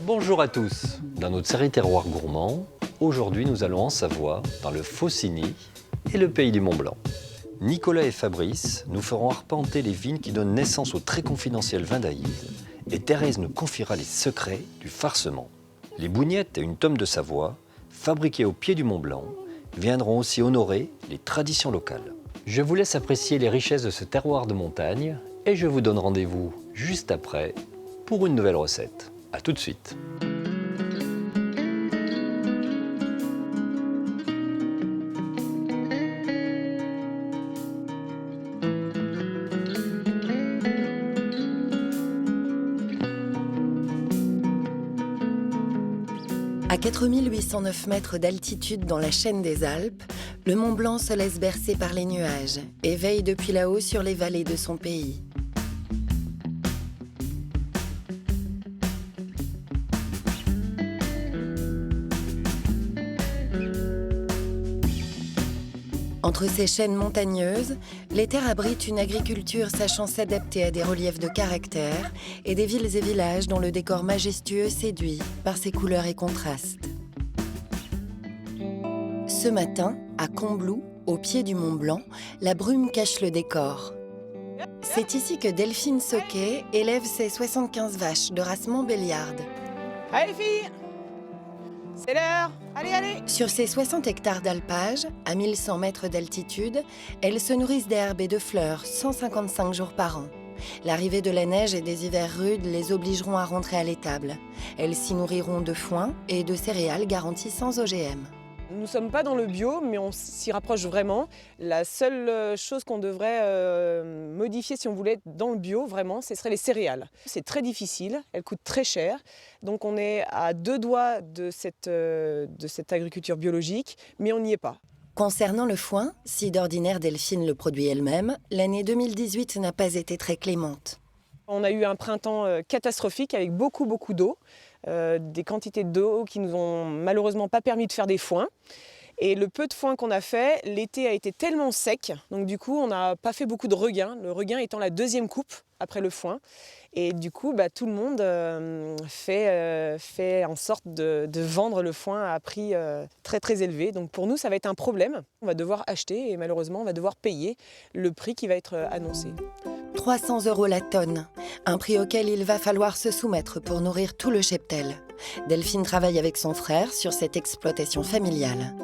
Bonjour à tous. Dans notre série Terroir gourmand, aujourd'hui nous allons en Savoie, dans le Faucigny et le pays du Mont-Blanc. Nicolas et Fabrice nous feront arpenter les vignes qui donnent naissance au très confidentiel vin d'Aïs et Thérèse nous confiera les secrets du farcement. Les bougnettes et une tome de Savoie, fabriquées au pied du Mont-Blanc, viendront aussi honorer les traditions locales. Je vous laisse apprécier les richesses de ce terroir de montagne et je vous donne rendez-vous juste après pour une nouvelle recette. A tout de suite. À 4809 mètres d'altitude dans la chaîne des Alpes, le Mont Blanc se laisse bercer par les nuages et veille depuis là-haut sur les vallées de son pays. Entre ces chaînes montagneuses, les terres abritent une agriculture sachant s'adapter à des reliefs de caractère et des villes et villages dont le décor majestueux séduit par ses couleurs et contrastes. Ce matin, à Combloux, au pied du Mont Blanc, la brume cache le décor. C'est ici que Delphine Soquet élève ses 75 vaches de race Montbéliarde. Allez les filles, c'est l'heure, allez, allez. Sur ces 60 hectares d'alpage, à 1100 mètres d'altitude, elles se nourrissent d'herbes et de fleurs 155 jours par an. L'arrivée de la neige et des hivers rudes les obligeront à rentrer à l'étable. Elles s'y nourriront de foin et de céréales garanties sans OGM. Nous ne sommes pas dans le bio, mais on s'y rapproche vraiment. La seule chose qu'on devrait modifier si on voulait être dans le bio, vraiment, ce serait les céréales. C'est très difficile, elles coûtent très cher. Donc on est à deux doigts de cette agriculture biologique, mais on n'y est pas. Concernant le foin, si d'ordinaire Delphine le produit elle-même, l'année 2018 n'a pas été très clémente. On a eu un printemps catastrophique avec beaucoup d'eau. Des quantités d'eau qui nous ont malheureusement pas permis de faire des foins. Et le peu de foin qu'on a fait, l'été a été tellement sec, donc du coup on n'a pas fait beaucoup de regain, le regain étant la deuxième coupe après le foin. Et du coup tout le monde fait en sorte de vendre le foin à prix très élevé. Donc pour nous ça va être un problème, on va devoir acheter et malheureusement on va devoir payer le prix qui va être annoncé. 300 € la tonne, un prix auquel il va falloir se soumettre pour nourrir tout le cheptel. Delphine travaille avec son frère sur cette exploitation familiale.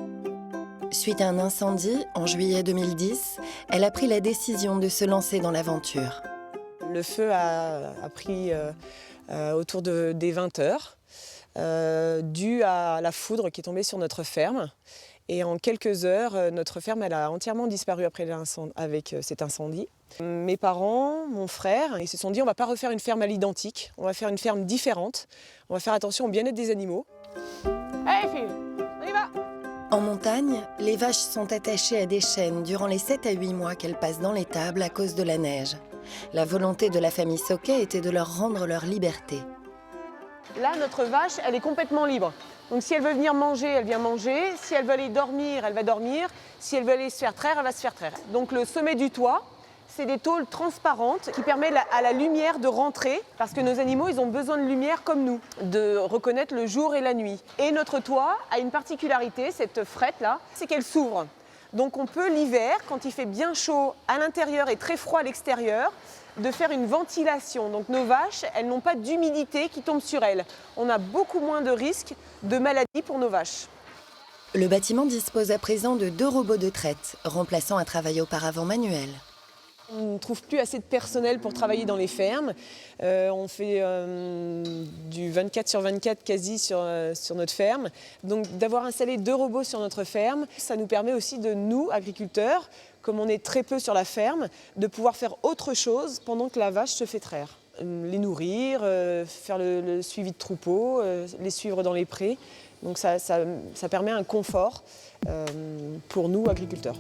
Suite à un incendie, en juillet 2010, elle a pris la décision de se lancer dans l'aventure. Le feu a pris autour des 20 heures, dû à la foudre qui est tombée sur notre ferme. Et en quelques heures, notre ferme elle a entièrement disparu avec cet incendie. Mes parents, mon frère, ils se sont dit on ne va pas refaire une ferme à l'identique, on va faire une ferme différente, on va faire attention au bien-être des animaux. Allez filles, on y va! En montagne, les vaches sont attachées à des chaînes durant les 7 à 8 mois qu'elles passent dans l'étable à cause de la neige. La volonté de la famille Soquet était de leur rendre leur liberté. Là, notre vache, elle est complètement libre. Donc si elle veut venir manger, elle vient manger. Si elle veut aller dormir, elle va dormir. Si elle veut aller se faire traire, elle va se faire traire. Donc le sommet du toit, c'est des tôles transparentes qui permettent à la lumière de rentrer parce que nos animaux, ils ont besoin de lumière comme nous, de reconnaître le jour et la nuit. Et notre toit a une particularité, cette frette-là, c'est qu'elle s'ouvre. Donc on peut l'hiver, quand il fait bien chaud à l'intérieur et très froid à l'extérieur, de faire une ventilation. Donc nos vaches, elles n'ont pas d'humidité qui tombe sur elles. On a beaucoup moins de risques de maladies pour nos vaches. Le bâtiment dispose à présent de 2 robots de traite, remplaçant un travail auparavant manuel. On ne trouve plus assez de personnel pour travailler dans les fermes. On fait du 24/24 quasi sur notre ferme. Donc d'avoir installé 2 robots sur notre ferme, ça nous permet aussi de nous, agriculteurs, comme on est très peu sur la ferme, de pouvoir faire autre chose pendant que la vache se fait traire. Les nourrir, faire le suivi de troupeaux, les suivre dans les prés. Donc ça permet un confort pour nous, agriculteurs.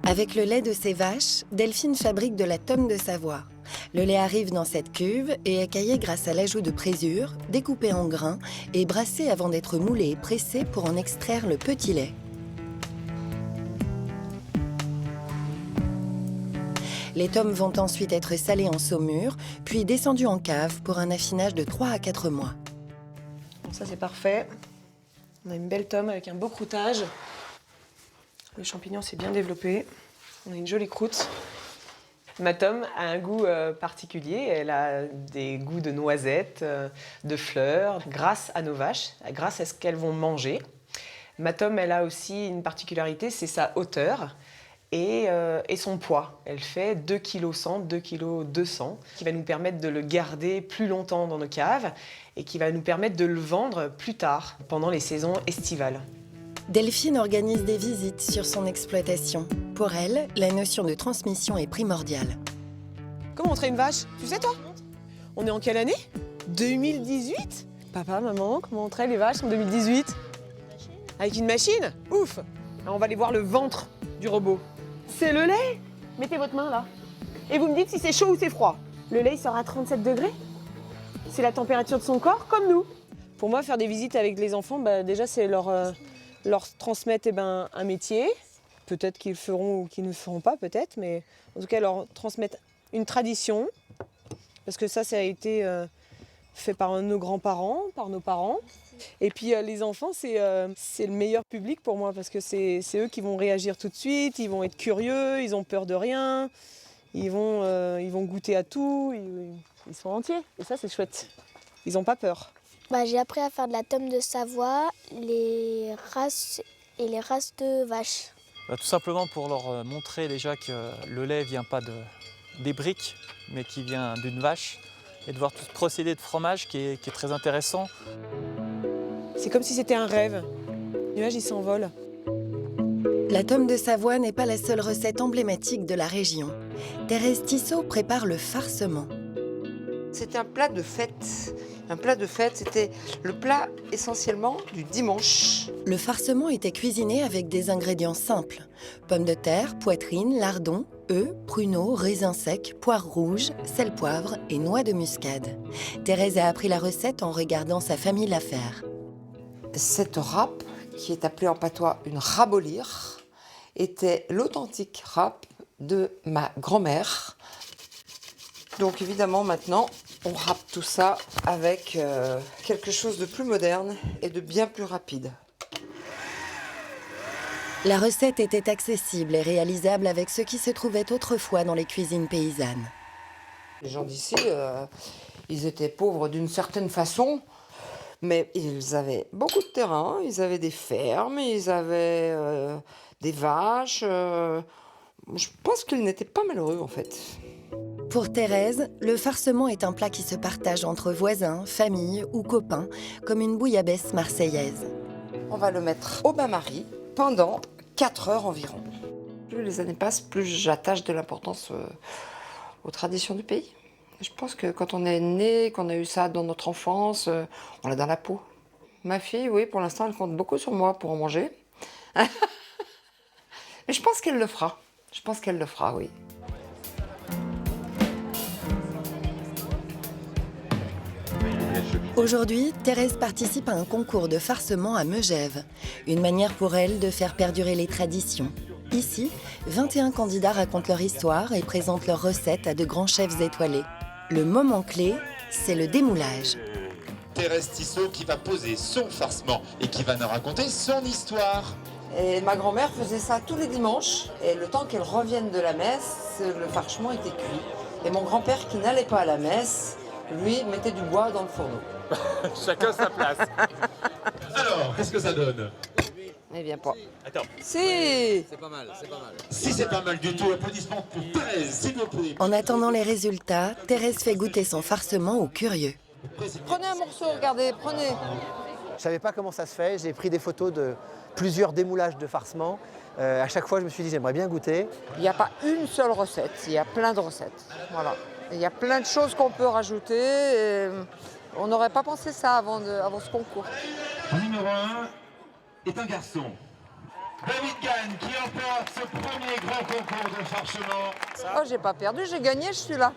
Avec le lait de ses vaches, Delphine fabrique de la tome de Savoie. Le lait arrive dans cette cuve et est caillé grâce à l'ajout de présure, découpé en grains et brassé avant d'être moulé et pressé pour en extraire le petit lait. Les tomes vont ensuite être salés en saumure, puis descendus en cave pour un affinage de 3 à 4 mois. Bon, ça c'est parfait. On a une belle tome avec un beau croûtage. Le champignon s'est bien développé. On a une jolie croûte. Ma tome a un goût particulier. Elle a des goûts de noisettes, de fleurs, grâce à nos vaches, grâce à ce qu'elles vont manger. Ma tome, elle a aussi une particularité, c'est sa hauteur et son poids. Elle fait 2,1 kg, 2,2 kg, qui va nous permettre de le garder plus longtemps dans nos caves et qui va nous permettre de le vendre plus tard, pendant les saisons estivales. Delphine organise des visites sur son exploitation. Pour elle, la notion de transmission est primordiale. Comment on traite une vache? Tu sais, toi? On est en quelle année? 2018? Papa, maman, comment on traite les vaches en 2018? Avec une machine? Ouf! Alors on va aller voir le ventre du robot. C'est le lait? Mettez votre main là. Et vous me dites si c'est chaud ou c'est froid. Le lait, il sort à 37 degrés. C'est la température de son corps, comme nous. Pour moi, faire des visites avec les enfants, déjà, c'est leur transmettre un métier. Peut-être qu'ils le feront ou qu'ils ne le feront pas, peut-être. Mais en tout cas, leur transmettre une tradition. Parce que ça a été fait par nos grands-parents, par nos parents. Et puis les enfants, c'est le meilleur public pour moi parce que c'est eux qui vont réagir tout de suite, ils vont être curieux, ils ont peur de rien, ils vont goûter à tout, ils sont entiers. Et ça, c'est chouette. Ils n'ont pas peur. J'ai appris à faire de la tome de Savoie, les races et les races de vaches. Tout simplement pour leur montrer déjà que le lait ne vient pas des briques, mais qui vient d'une vache. Et de voir tout ce procédé de fromage qui est très intéressant. C'est comme si c'était un rêve. L'image, il s'envole. La tome de Savoie n'est pas la seule recette emblématique de la région. Thérèse Tissot prépare le farcement. C'est un plat de fête. Un plat de fête, c'était le plat essentiellement du dimanche. Le farcement était cuisiné avec des ingrédients simples. Pommes de terre, poitrine, lardons, œufs, pruneaux, raisins secs, poires rouges, sel, poivre et noix de muscade. Thérèse a appris la recette en regardant sa famille la faire. Cette râpe, qui est appelée en patois une rabolire, était l'authentique râpe de ma grand-mère. Donc évidemment maintenant, on râpe tout ça avec quelque chose de plus moderne et de bien plus rapide. La recette était accessible et réalisable avec ce qui se trouvait autrefois dans les cuisines paysannes. Les gens d'ici, ils étaient pauvres d'une certaine façon, mais ils avaient beaucoup de terrain, ils avaient des fermes, ils avaient des vaches. Je pense qu'ils n'étaient pas malheureux en fait. Pour Thérèse, le farcement est un plat qui se partage entre voisins, familles ou copains, comme une bouillabaisse marseillaise. On va le mettre au bain-marie pendant 4 heures environ. Plus les années passent, plus j'attache de l'importance aux traditions du pays. Je pense que quand on est né, qu'on a eu ça dans notre enfance, on l'a dans la peau. Ma fille, oui, pour l'instant, elle compte beaucoup sur moi pour en manger. Mais je pense qu'elle le fera. Je pense qu'elle le fera, oui. Aujourd'hui, Thérèse participe à un concours de farcement à Megève, une manière pour elle de faire perdurer les traditions. Ici, 21 candidats racontent leur histoire et présentent leurs recettes à de grands chefs étoilés. Le moment clé, c'est le démoulage. Thérèse Tissot qui va poser son farcement et qui va nous raconter son histoire. Et ma grand-mère faisait ça tous les dimanches. Et le temps qu'elle revienne de la messe, le farcement était cuit. Et mon grand-père, qui n'allait pas à la messe, lui, mettait du bois dans le fourneau. Chacun sa place. Alors, qu'est-ce que ça donne? Eh bien pas. Attends. Si. C'est pas mal, c'est pas mal. Si c'est pas mal du tout, applaudissements pour Thérèse, s'il vous plaît. En attendant les résultats, Thérèse fait goûter son farcement aux curieux. Prenez un morceau, regardez, prenez. Je ne savais pas comment ça se fait, j'ai pris des photos de plusieurs démoulages de farcement. À chaque fois, je me suis dit, j'aimerais bien goûter. Il n'y a pas une seule recette, il y a plein de recettes. Voilà. Il y a plein de choses qu'on peut rajouter. Et on n'aurait pas pensé ça avant ce concours. Le numéro 1 est un garçon. David Gagne qui emporte ce premier grand concours de farcement. Oh, j'ai pas perdu, j'ai gagné, je suis là.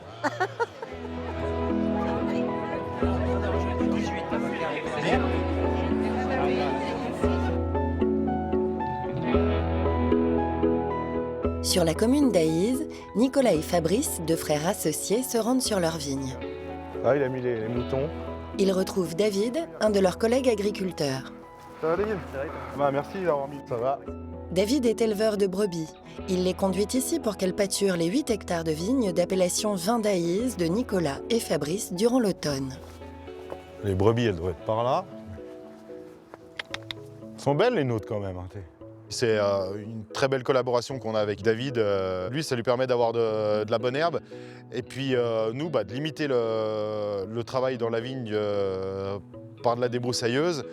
Sur la commune d'Aïze, Nicolas et Fabrice, deux frères associés, se rendent sur leur vigne. Ah, il a mis les moutons. Ils retrouvent David, un de leurs collègues agriculteurs. Ça va, David? Bah, merci d'avoir mis. Ça va. David est éleveur de brebis. Il les conduit ici pour qu'elles pâturent les 8 hectares de vignes d'appellation vin d'Aïze de Nicolas et Fabrice durant l'automne. Les brebis, elles doivent être par là. Elles sont belles les nôtres quand même. C'est une très belle collaboration qu'on a avec David. Lui, ça lui permet d'avoir de la bonne herbe. Et puis nous, de limiter le travail dans la vigne par de la débroussailleuse.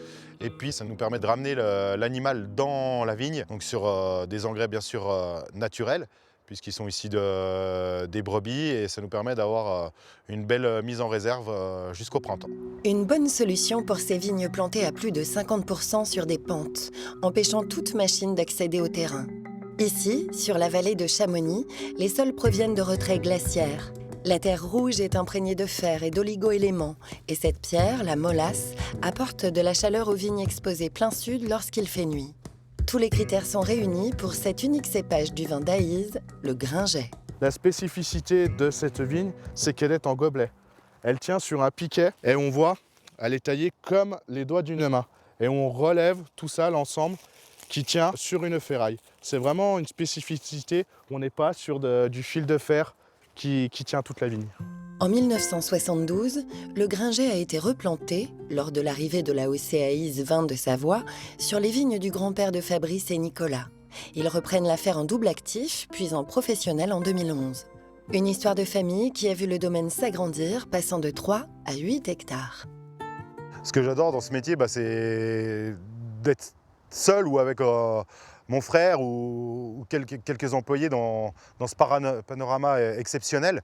Et puis ça nous permet de ramener l'animal dans la vigne, donc sur des engrais bien sûr naturels, puisqu'ils sont issus des brebis, et ça nous permet d'avoir une belle mise en réserve jusqu'au printemps. Une bonne solution pour ces vignes plantées à plus de 50% sur des pentes, empêchant toute machine d'accéder au terrain. Ici, sur la vallée de Chamonix, les sols proviennent de retraits glaciaires. La terre rouge est imprégnée de fer et d'oligo-éléments, et cette pierre, la molasse, apporte de la chaleur aux vignes exposées plein sud lorsqu'il fait nuit. Tous les critères sont réunis pour cet unique cépage du vin d'Aïze, le Gringet. La spécificité de cette vigne, c'est qu'elle est en gobelet. Elle tient sur un piquet et on voit, elle est taillée comme les doigts d'une main. Et on relève tout ça, l'ensemble, qui tient sur une ferraille. C'est vraiment une spécificité, on n'est pas sur du fil de fer qui tient toute la vigne. En 1972, le Gringet a été replanté, lors de l'arrivée de l'AOC Aïze Vins de Savoie, sur les vignes du grand-père de Fabrice et Nicolas. Ils reprennent l'affaire en double actif, puis en professionnel en 2011. Une histoire de famille qui a vu le domaine s'agrandir, passant de 3 à 8 hectares. Ce que j'adore dans ce métier, c'est d'être seul ou avec mon frère ou quelques employés dans ce panorama exceptionnel.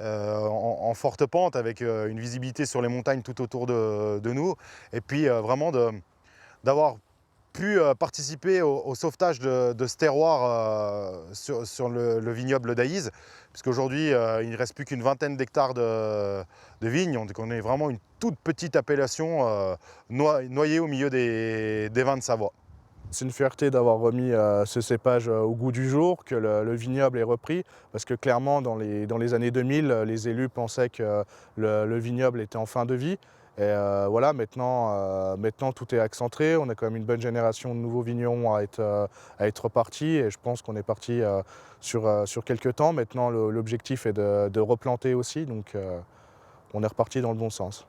En forte pente, avec une visibilité sur les montagnes tout autour de nous, et puis vraiment d'avoir pu participer au sauvetage de ce terroir sur le vignoble d'Aïze, puisqu'aujourd'hui il ne reste plus qu'une vingtaine d'hectares de vignes. On est vraiment une toute petite appellation noyée au milieu des vins de Savoie. C'est une fierté d'avoir remis ce cépage au goût du jour, que le vignoble est repris, parce que clairement dans les années 2000, les élus pensaient que le vignoble était en fin de vie. Et voilà, maintenant tout est accentré, on a quand même une bonne génération de nouveaux vignerons à être repartis, et je pense qu'on est parti sur quelques temps. Maintenant l'objectif est de replanter aussi, donc on est reparti dans le bon sens.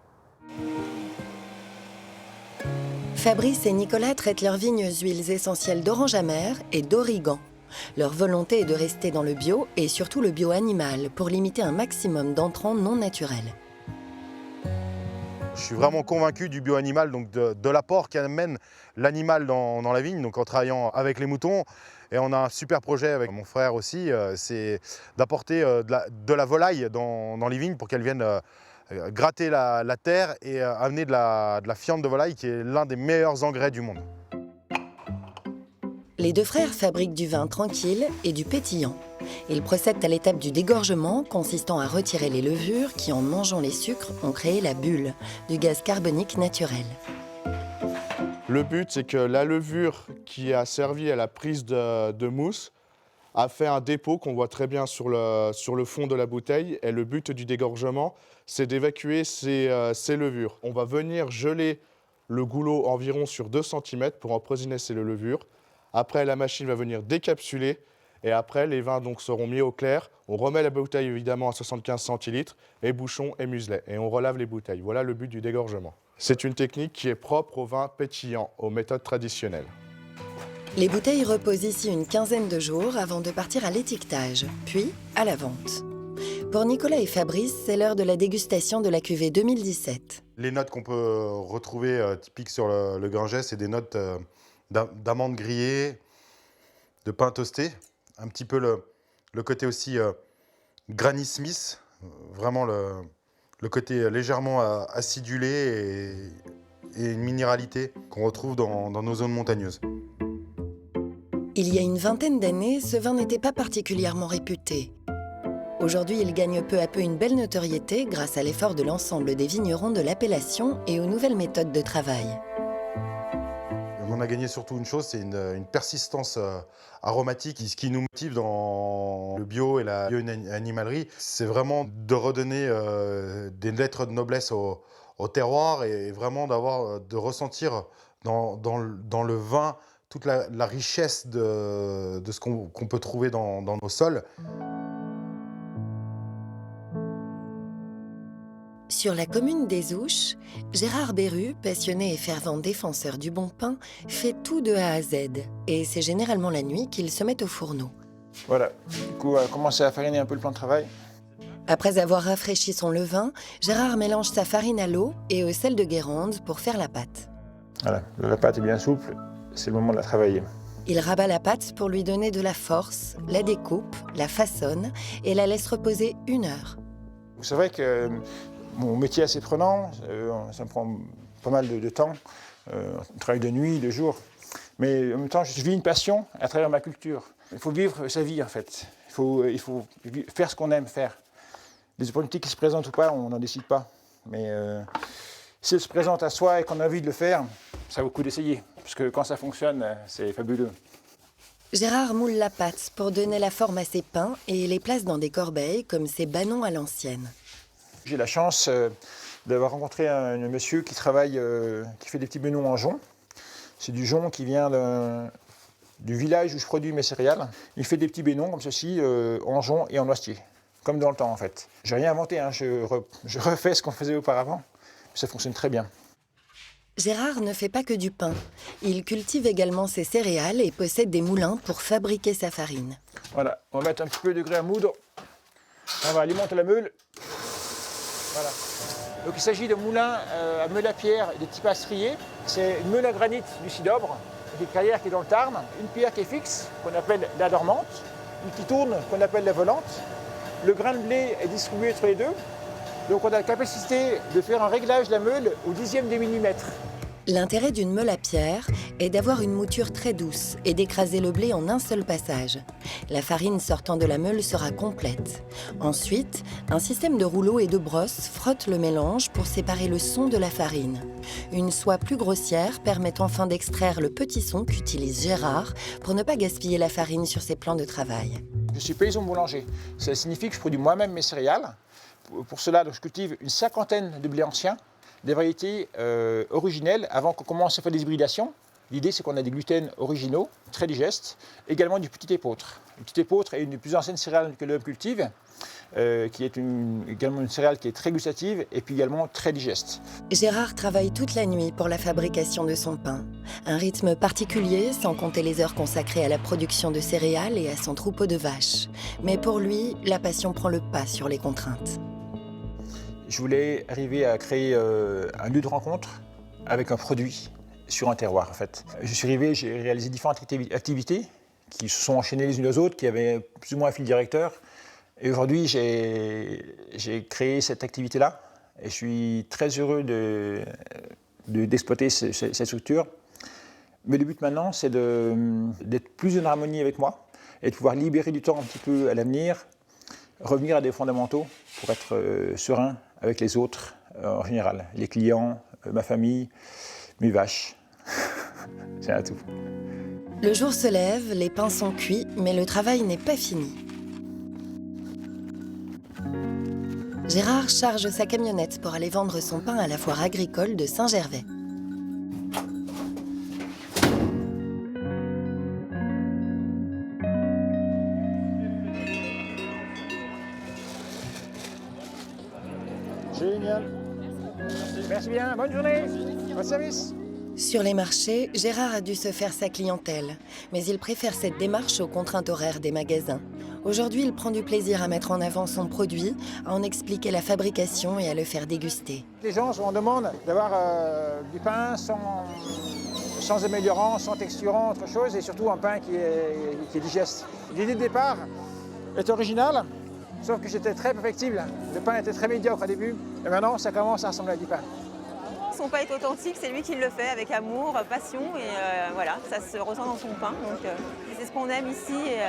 Fabrice et Nicolas traitent leurs vignes huiles essentielles d'orange amère et d'origan. Leur volonté est de rester dans le bio et surtout le bio animal pour limiter un maximum d'entrants non naturels. Je suis vraiment convaincu du bio animal, donc de l'apport qu'amène l'animal dans la vigne, donc en travaillant avec les moutons. Et on a un super projet avec mon frère aussi, c'est d'apporter de la volaille dans les vignes pour qu'elles viennent gratter la terre et amener de la fiente de volaille qui est l'un des meilleurs engrais du monde. Les deux frères fabriquent du vin tranquille et du pétillant. Ils procèdent à l'étape du dégorgement, consistant à retirer les levures qui, en mangeant les sucres, ont créé la bulle, du gaz carbonique naturel. Le but, c'est que la levure qui a servi à la prise de mousse a fait un dépôt qu'on voit très bien sur le fond de la bouteille. Et le but du dégorgement, c'est d'évacuer ces levures. On va venir geler le goulot environ sur 2 cm pour empoisonner ces levures. Après, la machine va venir décapsuler. Et après, les vins donc seront mis au clair. On remet la bouteille évidemment à 75 centilitres, et bouchon et muselet. Et on relave les bouteilles. Voilà le but du dégorgement. C'est une technique qui est propre au vin pétillant, aux méthodes traditionnelles. Les bouteilles reposent ici une quinzaine de jours avant de partir à l'étiquetage, puis à la vente. Pour Nicolas et Fabrice, c'est l'heure de la dégustation de la cuvée 2017. Les notes qu'on peut retrouver typiques sur le Gringet, c'est des notes d'amandes grillées, de pain toasté, un petit peu le côté aussi Granny Smith, vraiment le côté légèrement acidulé et une minéralité qu'on retrouve dans nos zones montagneuses. Il y a une vingtaine d'années, ce vin n'était pas particulièrement réputé. Aujourd'hui, il gagne peu à peu une belle notoriété grâce à l'effort de l'ensemble des vignerons de l'appellation et aux nouvelles méthodes de travail. On on a gagné surtout une chose, c'est une persistance aromatique. Ce qui nous motive dans le bio et la bio-animalerie, c'est vraiment de redonner des lettres de noblesse au terroir et vraiment de ressentir dans le vin toute la richesse de ce qu'on peut trouver dans nos sols. Sur la commune des Ouches, Gérard Berru, passionné et fervent défenseur du bon pain, fait tout de A à Z. Et c'est généralement la nuit qu'il se met au fourneau. Voilà, du coup, on va commencer à fariner un peu le plan de travail. Après avoir rafraîchi son levain, Gérard mélange sa farine à l'eau et au sel de Guérande pour faire la pâte. Voilà, la pâte est bien souple, c'est le moment de la travailler. Il rabat la pâte pour lui donner de la force, la découpe, la façonne et la laisse reposer 1 heure. C'est vrai que mon métier est assez prenant, ça me prend pas mal de temps. On travaille de nuit, de jour. Mais en même temps, je vis une passion à travers ma culture. Il faut vivre sa vie, en fait. Il faut faire ce qu'on aime faire. Les opportunités qui se présentent ou pas, on n'en décide pas. Mais si elles se présentent à soi et qu'on a envie de le faire, ça vaut le coup d'essayer. Parce que quand ça fonctionne, c'est fabuleux. Gérard moule la pâte pour donner la forme à ses pains et les place dans des corbeilles comme ces bannons à l'ancienne. J'ai la chance d'avoir rencontré un monsieur qui travaille, qui fait des petits bennons en jonc. C'est du jonc qui vient du village où je produis mes céréales. Il fait des petits bennons comme ceci, en jonc et en noisetier, comme dans le temps en fait. J'ai rien inventé, hein, je refais ce qu'on faisait auparavant, ça fonctionne très bien. Gérard ne fait pas que du pain. Il cultive également ses céréales et possède des moulins pour fabriquer sa farine. Voilà, on va mettre un petit peu de grès à moudre. On va alimenter la meule. Voilà. Donc il s'agit de moulins à meule à pierre de type astrier. C'est une meule à granit du Cidobre, une carrière qui est dans le Tarn, une pierre qui est fixe, qu'on appelle la dormante, une qui tourne, qu'on appelle la volante. Le grain de blé est distribué entre les deux. Donc on a la capacité de faire un réglage de la meule au 10e des millimètre. L'intérêt d'une meule à pierre est d'avoir une mouture très douce et d'écraser le blé en un seul passage. La farine sortant de la meule sera complète. Ensuite, un système de rouleaux et de brosses frotte le mélange pour séparer le son de la farine. Une soie plus grossière permet enfin d'extraire le petit son qu'utilise Gérard pour ne pas gaspiller la farine sur ses plans de travail. Je suis paysan boulanger. Ça signifie que je produis moi-même mes céréales. Pour cela, donc, je cultive une 50aine de blés anciens, des variétés originelles avant qu'on commence à faire des hybridations. L'idée, c'est qu'on a des gluten originaux, très digestes, également du petit épeautre. Le petit épeautre est une des plus anciennes céréales que l'homme cultive, qui est également une céréale qui est très gustative et puis également très digeste. Gérard travaille toute la nuit pour la fabrication de son pain. Un rythme particulier, sans compter les heures consacrées à la production de céréales et à son troupeau de vaches. Mais pour lui, la passion prend le pas sur les contraintes. Je voulais arriver à créer un lieu de rencontre avec un produit sur un terroir en fait. Je suis arrivé, j'ai réalisé différentes activités qui se sont enchaînées les unes aux autres, qui avaient plus ou moins un fil directeur. Et aujourd'hui, j'ai créé cette activité-là et je suis très heureux d'exploiter cette structure. Mais le but maintenant, c'est d'être plus en harmonie avec moi et de pouvoir libérer du temps un petit peu à l'avenir, revenir à des fondamentaux pour être serein avec les autres en général, les clients, ma famille, mes vaches. C'est un tout. Le jour se lève, les pains sont cuits, mais le travail n'est pas fini. Gérard charge sa camionnette pour aller vendre son pain à la foire agricole de Saint-Gervais. Génial. Merci bien, bonne journée, bon service. Sur les marchés, Gérard a dû se faire sa clientèle, mais il préfère cette démarche aux contraintes horaires des magasins. Aujourd'hui, il prend du plaisir à mettre en avant son produit, à en expliquer la fabrication et à le faire déguster. Les gens sont en demande d'avoir du pain sans améliorant, sans texturant, autre chose, et surtout un pain qui est digeste. L'idée de départ est originale, sauf que j'étais très perfectible. Le pain était très médiocre au début, et maintenant ça commence à ressembler à du pain. Son pain est authentique, c'est lui qui le fait avec amour, passion et voilà, ça se ressent dans son pain. Donc c'est ce qu'on aime ici et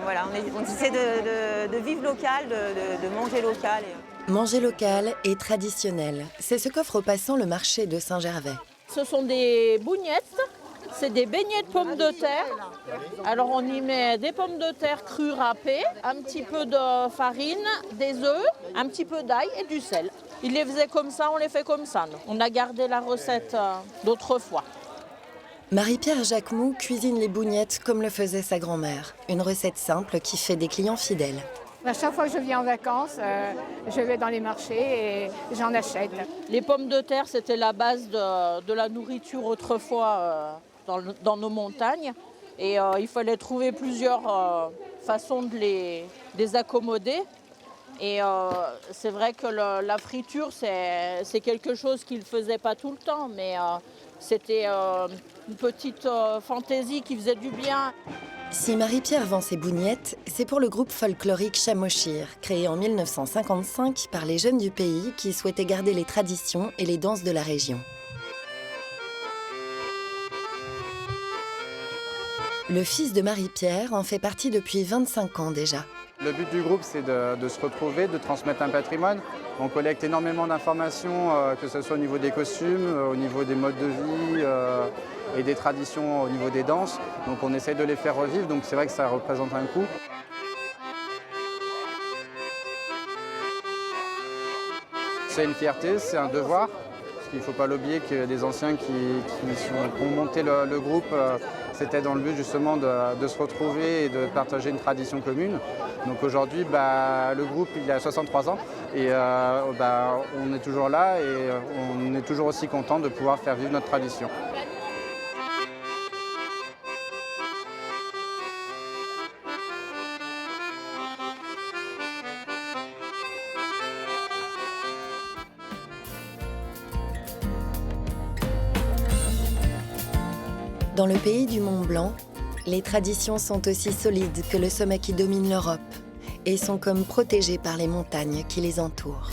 voilà, on essaie de vivre local, de manger local. Manger local et traditionnel, c'est ce qu'offre aux passants le marché de Saint-Gervais. Ce sont des bougnettes, C'est des beignets de pommes de terre. Alors on y met des pommes de terre crues râpées, un petit peu de farine, des œufs, un petit peu d'ail et du sel. Ils les faisaient comme ça, on les fait comme ça. On a gardé la recette d'autrefois. Marie-Pierre Jacquemoux cuisine les bougnettes comme le faisait sa grand-mère. Une recette simple qui fait des clients fidèles. À chaque fois que je viens en vacances, je vais dans les marchés et j'en achète. Les pommes de terre, c'était la base de la nourriture autrefois dans nos montagnes. Et il fallait trouver plusieurs façons de les accommoder. Et c'est vrai que la friture, c'est quelque chose qu'ils ne faisaient pas tout le temps, mais c'était une petite fantaisie qui faisait du bien. Si Marie-Pierre vend ses bougnettes, c'est pour le groupe folklorique Chamochir, créé en 1955 par les jeunes du pays qui souhaitaient garder les traditions et les danses de la région. Le fils de Marie-Pierre en fait partie depuis 25 ans déjà. Le but du groupe, c'est de se retrouver, de transmettre un patrimoine. On collecte énormément d'informations, que ce soit au niveau des costumes, au niveau des modes de vie et des traditions au niveau des danses. Donc on essaie de les faire revivre, donc c'est vrai que ça représente un coût. C'est une fierté, c'est un devoir. Parce qu'il ne faut pas l'oublier que les anciens qui ont monté le groupe, c'était dans le but justement de se retrouver et de partager une tradition commune. Donc aujourd'hui, le groupe il a 63 ans et on est toujours là et on est toujours aussi content de pouvoir faire vivre notre tradition. Dans le pays du Mont Blanc, les traditions sont aussi solides que le sommet qui domine l'Europe et sont comme protégées par les montagnes qui les entourent.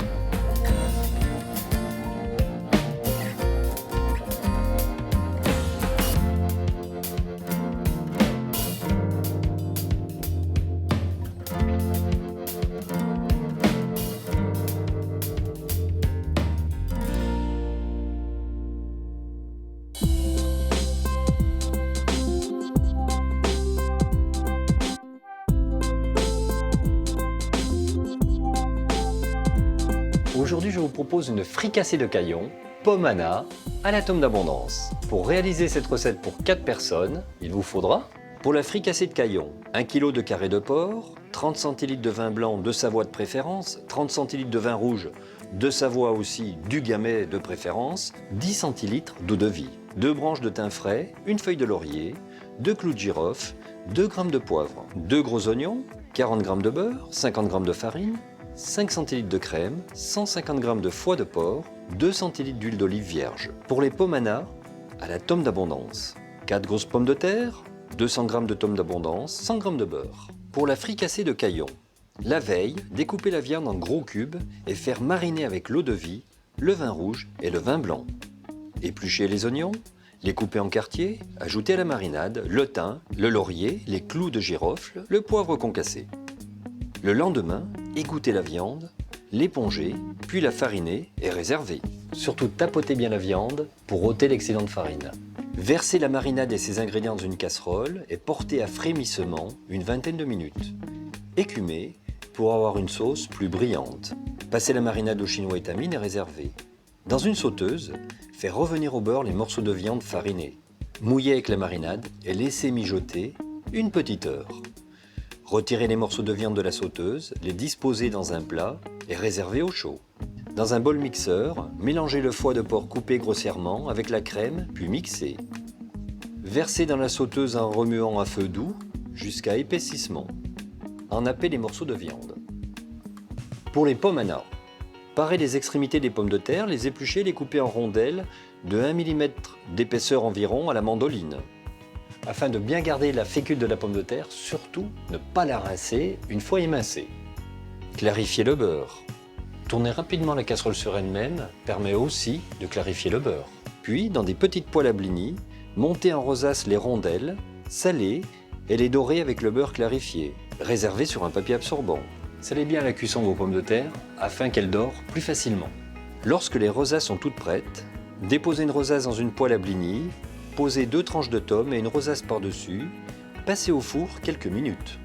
Aujourd'hui, je vous propose une fricassée de caillon, pomme Anna, à la tome d'abondance. Pour réaliser cette recette pour 4 personnes, il vous faudra, pour la fricassée de caillon, 1 kg de carré de porc, 30 centilitres de vin blanc de Savoie de préférence, 30 centilitres de vin rouge de Savoie aussi, du Gamay de préférence, 10 centilitres d'eau de vie, 2 branches de thym frais, une feuille de laurier, 2 clous de girofle, 2 g de poivre, 2 gros oignons, 40 g de beurre, 50 g de farine, 5 centilitres de crème, 150 g de foie de porc, 2 centilitres d'huile d'olive vierge. Pour les pommes Anna, à la tome d'abondance, 4 grosses pommes de terre, 200 g de tome d'abondance, 100 g de beurre. Pour la fricassée de caillon, la veille, découper la viande en gros cubes et faire mariner avec l'eau de vie, le vin rouge et le vin blanc. Éplucher les oignons, les couper en quartiers, ajouter à la marinade le thym, le laurier, les clous de girofle, le poivre concassé. Le lendemain, égoutter la viande, l'éponger, puis la fariner et réserver. Surtout tapotez bien la viande pour ôter l'excédent de farine. Versez la marinade et ses ingrédients dans une casserole et portez à frémissement une vingtaine de minutes. Écumez pour avoir une sauce plus brillante. Passez la marinade au chinois étamine et réservez. Dans une sauteuse, faire revenir au beurre les morceaux de viande farinés. Mouillez avec la marinade et laissez mijoter une petite heure. Retirez les morceaux de viande de la sauteuse, les disposez dans un plat et réservez au chaud. Dans un bol mixeur, mélangez le foie de porc coupé grossièrement avec la crème, puis mixez. Versez dans la sauteuse en remuant à feu doux jusqu'à épaississement. En happez les morceaux de viande. Pour les pommes Anna, parez les extrémités des pommes de terre, les éplucher, les couper en rondelles de 1 mm d'épaisseur environ à la mandoline. Afin de bien garder la fécule de la pomme de terre, surtout ne pas la rincer une fois émincée. Clarifier le beurre. Tourner rapidement la casserole sur elle-même permet aussi de clarifier le beurre. Puis, dans des petites poêles à blini, monter en rosace les rondelles, saler et les dorer avec le beurre clarifié. Réserver sur un papier absorbant. Salez bien à la cuisson vos pommes de terre afin qu'elles dorent plus facilement. Lorsque les rosaces sont toutes prêtes, déposez une rosace dans une poêle à blini, posez 2 tranches de tomes et une rosace par-dessus. Passez au four quelques minutes.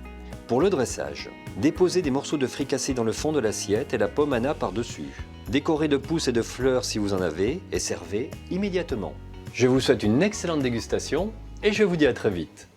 Pour le dressage, déposez des morceaux de fricassé dans le fond de l'assiette et la pomme Anna par-dessus. Décorez de pousses et de fleurs si vous en avez et servez immédiatement. Je vous souhaite une excellente dégustation et je vous dis à très vite.